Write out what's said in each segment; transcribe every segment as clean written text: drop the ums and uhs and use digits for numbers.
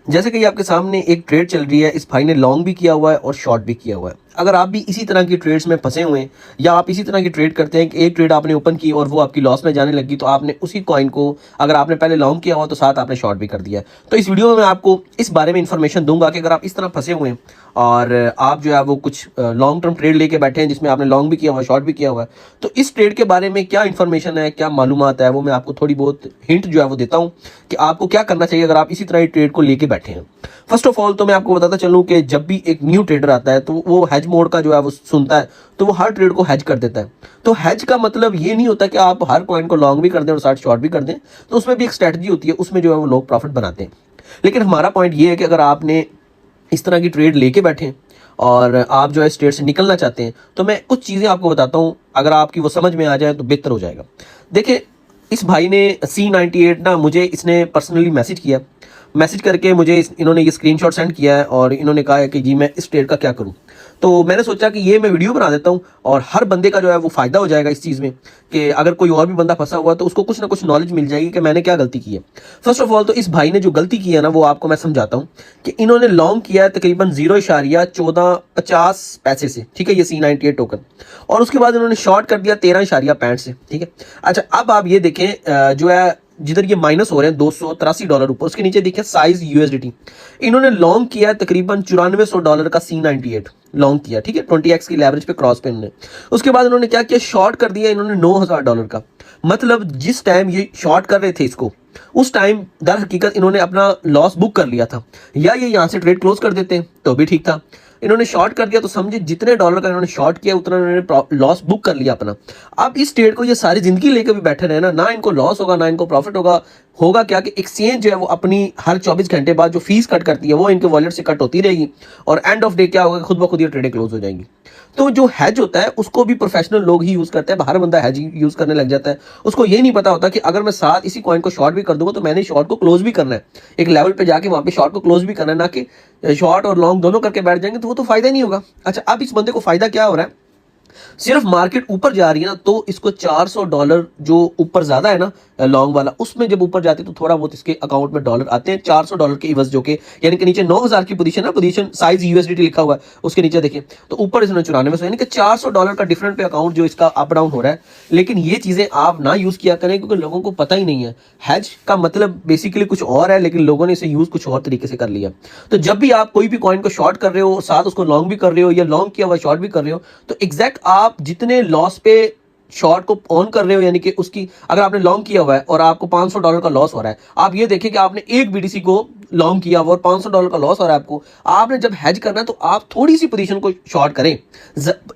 जैसे कि ये आपके सामने एक ट्रेड चल रही है, इस भाई ने लॉन्ग भी किया हुआ है और शॉर्ट भी किया हुआ है। अगर आप भी इसी तरह की ट्रेड्स में फंसे हुए हैं या आप इसी तरह की ट्रेड करते हैं कि एक ट्रेड आपने ओपन की और वो आपकी लॉस में जाने लगी, तो आपने उसी कॉइन को अगर आपने पहले लॉन्ग किया हुआ तो साथ आपने शॉर्ट भी कर दिया। तो इस वीडियो में मैं आपको इस बारे में इंफॉर्मेशन दूंगा कि अगर आप इस तरह फंसे हुए हैं और आप जो है वो कुछ लॉन्ग टर्म ट्रेड लेके बैठे हैं जिसमें आपने लॉन्ग भी किया हुआ है, शॉर्ट भी किया हुआ है, तो इस ट्रेड के बारे में क्या इन्फॉर्मेशन है, क्या मालूमात है, वो मैं आपको थोड़ी बहुत हिंट जो है वो देता हूँ कि आपको क्या करना चाहिए अगर आप इसी तरह ट्रेड को लेके बैठे हैं। फर्स्ट ऑफ ऑल तो मैं आपको बताता चलूँ कि जब भी एक न्यू ट्रेडर आता है तो वो हैज मोड का जो है वो सुनता है तो वो हर ट्रेड को हैज कर देता है। तो हैज का मतलब ये नहीं होता कि आप हर कॉइन को लॉन्ग भी कर दें और साथ शॉर्ट भी कर दें, तो उसमें भी एक स्ट्रैटेजी होती है, उसमें जो है वो लोग प्रॉफिट बनाते हैं। लेकिन हमारा पॉइंट ये है कि अगर आपने इस तरह की ट्रेड लेके बैठे हैं और आप जो है स्ट्रेट से निकलना चाहते हैं, तो मैं कुछ चीज़ें आपको बताता हूँ, अगर आपकी वो समझ में आ जाए तो बेहतर हो जाएगा। देखिए, इस भाई ने C98 ना मुझे इसने पर्सनली मैसेज किया, मैसेज करके मुझे इन्होंने ये स्क्रीनशॉट सेंड किया है और इन्होंने कहा है कि जी मैं इस ट्रेड का क्या करूं। तो मैंने सोचा कि ये मैं वीडियो बना देता हूं और हर बंदे का जो है वो फ़ायदा हो जाएगा इस चीज़ में कि अगर कोई और भी बंदा फंसा हुआ तो उसको कुछ ना कुछ नॉलेज मिल जाएगी कि मैंने क्या गलती की है। फर्स्ट ऑफ ऑल तो इस भाई ने जो गलती की है ना वो आपको मैं समझाता हूँ कि इन्होंने लॉन्ग किया है तकरीबन 0.1450 पैसे से, ठीक है, ये C98 टोकन, और उसके बाद इन्होंने शॉर्ट कर दिया 13.65 से, ठीक है। अच्छा, अब आप ये देखें जो है जिधर ये माइनस हो रहे हैं $283 ऊपर, उसके नीचे देखिए साइज USDT, इन्होंने लॉन्ग किया है तकरीबन $9400 का C98 लॉन्ग किया, ठीक है, 20x की लेवरेज पे क्रॉस पे इन्होंने। उसके बाद इन्होंने क्या किया, शॉर्ट कर दिया इन्होंने $9000 का। मतलब जिस टाइम ये शॉर्ट कर रहे थे इसको, उस टाइम दर हकीकत इन्होंने अपना लॉस बुक कर लिया था, या ये यहाँ से ट्रेड क्लोज कर देते तो भी ठीक था। इन्होंने शॉर्ट कर दिया तो समझे जितने डॉलर का इन्होंने शॉर्ट किया उतना इन्होंने लॉस बुक कर लिया अपना। अब इस ट्रेड को ये सारी जिंदगी लेकर भी बैठे रहे ना इनको लॉस होगा ना इनको प्रॉफिट होगा। होगा क्या कि एक्सचेंज जो है वो अपनी हर 24 घंटे बाद जो फीस कट करती है वो इनके वॉलेट से कट होती रहेगी और एंड ऑफ डे क्या होगा, खुद ब खुद ये ट्रेडें क्लोज हो जाएंगी। तो जो हैज होता है उसको भी प्रोफेशनल लोग ही यूज करते हैं, हर बंदा हैज यूज करने लग जाता है। उसको ये नहीं पता होता कि अगर मैं साथ इसी कॉइन को शॉर्ट भी कर दूंगा तो मैंने शॉर्ट को क्लोज भी करना है, एक लेवल पे जाके वहां पे शॉर्ट को क्लोज भी करना है, ना कि शॉर्ट और लॉन्ग दोनों करके बैठ जाएंगे तो वो तो फायदा ही नहीं होगा। अच्छा, अब इस बंदे को फायदा क्या हो रहा है, सिर्फ मार्केट ऊपर जा रही है ना तो इसको $400 जो ऊपर ज्यादा है ना लॉन्ग वाला, उसमें जब ऊपर जाती है तो थोड़ा बहुत इसके अकाउंट में डॉलर आते हैं $400 के इवज, जो कि यानी कि नीचे 9000 की पोजीशन है, पोजीशन साइज USDT लिखा हुआ है उसके नीचे देखें तो ऊपर इसने 94, यानी कि $400 का डिफरेंट पे अकाउंट जो इसका अप डाउन हो रहा है। लेकिन ये चीजें आप ना यूज किया करें क्योंकि लोगों को पता ही नहीं है, हैज का मतलब बेसिकली कुछ और है लेकिन लोगों ने इसे यूज कुछ और तरीके से कर लिया। तो जब भी आप कोई भी कॉइन को शॉर्ट कर रहे हो साथ उसको लॉन्ग भी कर रहे हो या लॉन्ग किया हुआ शॉर्ट भी कर रहे हो, तो एग्जैक्ट आप जितने लॉस पे शॉर्ट को ऑन कर रहे हो, यानी कि उसकी अगर आपने लॉन्ग किया हुआ है और आपको $500 का लॉस हो रहा है, आप ये देखिए कि आपने एक BTC को लॉन्ग किया हुआ और $500 का लॉस हो रहा है आपको, आपने जब हैज करना है तो आप थोड़ी सी पोजीशन को शॉर्ट करें,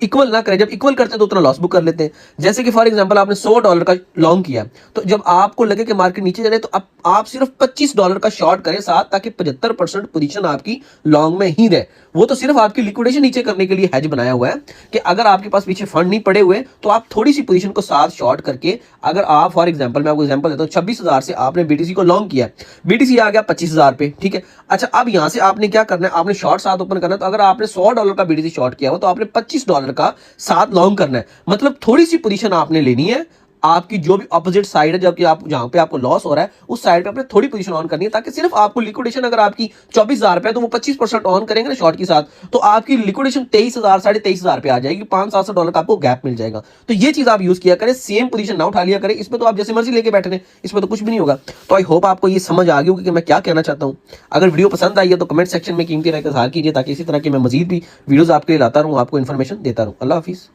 इक्वल ना करें। जब इक्वल करते हैं तो उतना लॉस बुक कर लेते हैं। जैसे कि फॉर एग्जांपल आपने $100 का लॉन्ग किया तो जब आपको लगे कि मार्केट नीचे जा रही है तो आप सिर्फ $25 का शॉर्ट करें साथ, ताकि 75% पोजीशन आपकी लॉन्ग में ही रहे। वो तो सिर्फ आपकी लिक्विडेशन नीचे करने के लिए हैज बनाया हुआ है कि अगर आपके पास पीछे फंड नहीं पड़े हुए तो आप थोड़ी सी पोजीशन को साथ शॉर्ट करके, अगर आप फॉर एग्जांपल मैं आपको एग्जांपल देता हूं, 26,000 से आपने BTC को लॉन्ग किया, BTC आ गया 25,000 पे, ठीक है। अच्छा, अब यहां से आपने क्या करना है, आपने शॉर्ट साथ ओपन करना है। तो अगर आपने $100 का BTC शॉर्ट किया हो तो आपने $25 का साथ लॉन्ग करना है। मतलब थोड़ी सी पोजीशन आपने लेनी है, आपकी जो भी अपोजिट साइड है, जबकि आप जहां पे आपको लॉस हो रहा है उस साइड पे आपने थोड़ी पोजीशन ऑन करनी है, ताकि सिर्फ आपको लिक्विडेशन अगर आपकी 24,000 पे है तो वो 25% ऑन करेंगे ना शॉर्ट के साथ, तो आपकी लिक्विडेशन 23,000 $23,500 पे आ जाएगी, $500-700 का आपको गैप मिल जाएगा। तो ये चीज आप यूज किया करें, सेम पोजीशन ना उठा लिया करें। इसमें तो आप जैसे मर्जी लेके बैठे, इसमें तो कुछ भी नहीं होगा। तो आई होप आपको ये समझ आ गई होगी कि मैं क्या कहना चाहता हूँ। अगर वीडियो पसंद आई है तो कमेंट सेक्शन में कीमती राय का इज़हार कीजिए ताकि इसी तरह के मैं मजीद भी वीडियोस आपके लिए लाता रहूँ, आपको इन्फॉर्मेशन देता रहूँ। अल्लाह हाफिज़।